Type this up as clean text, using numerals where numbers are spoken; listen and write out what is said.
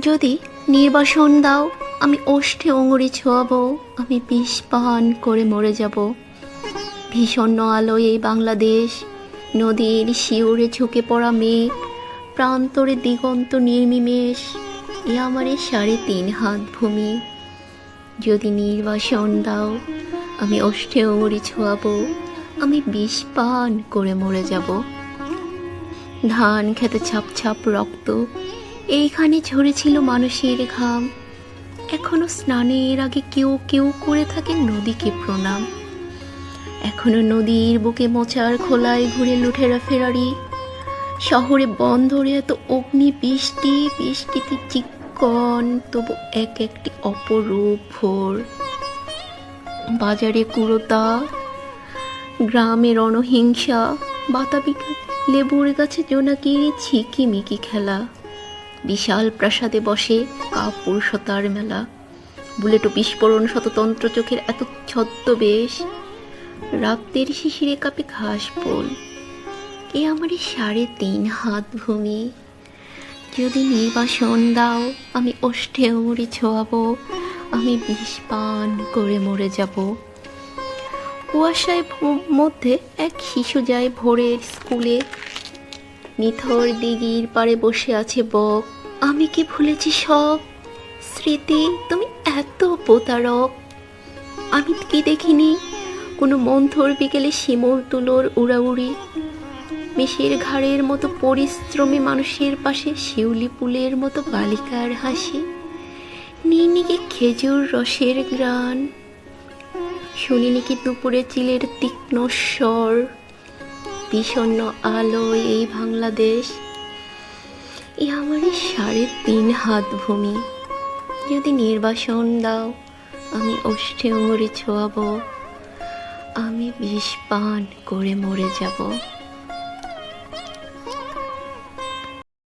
যদি নির্বাসন দাও, আমি ওষ্ঠে অঙ্গুরি ছোঁয়াবো, আমি বিষ পান করে মরে যাব। ভীষণ আলোয় এই বাংলাদেশ, নদীর শিউরে ঝুঁকে পড়া মেঘ, প্রান্তরে দিগন্ত নির্নিমেষ, এ আমারে 3.5 হাত ভূমি। যদি নির্বাসন দাও, আমি ওষ্ঠে অঙ্গুরি ছোঁয়াবো, আমি বিষ পান করে মরে যাব। ধান খেতে ছাপ ছাপ রক্ত, এইখানে ঝরেছিল মানুষের ঘাম। এখনো স্নানের আগে কেউ কেউ করে থাকে নদীকে প্রণাম। এখনো নদীর বুকে মোচার খোলায় ঘুরে লুঠেরা ফেরারি। শহরে বন্দরে এত অগ্নি বৃষ্টি, বৃষ্টিতে চিক্কন তবু এক একটি অপরূপ ভোর। বাজারে কুড়োতা, গ্রামে রণহিংসা, বাতাবি লেবুর গাছে জোনাকির ঝিকিমিকি খেলা। বিশাল প্রাসাদে বসে কাপুরুষতার মেলা। বুলেট ও বিস্ফোরণ শততন্ত্র চোখের এত ছদ্মবেশ। রাতের শিশিরে কাঁপে ঘাস পোল, এ আমারই 3.5 হাত ভূমি। যদি নির্বাসন দাও, আমি ওষ্ঠে অঙ্গুরি ছোঁয়াবো, আমি বিষ পান করে মরে যাব। কুয়াশায় মধ্যে এক শিশু যায় ভোরের স্কুলে। নিথর দিঘির পাড়ে বসে আছে বক। আমি কি ভুলেছি সব স্মৃতি, তুমি এত প্রতারক। আমি কি দেখিনি কোনো মন্থর বিকেলে শিমুল তুলোর উড়াউড়ি। মেষের ঘাড়ের মতো পরিশ্রমী মানুষের পাশে শিউলি ফুলের মতো বালিকার হাসি। নিনিকে খেজুর রসের গ্রান, শুনিনি কি দুপুরে চিলের তীক্ষ্ণ স্বর। বিষণ্ণ আলোয় এই বাংলাদেশ, এ আমারই 3.5 হাত ভূমি। যদি নির্বাসন দাও, আমি ওষ্ঠে অঙ্গুরি ছোঁয়াবো, আমি বিষ পান করে মরে যাব।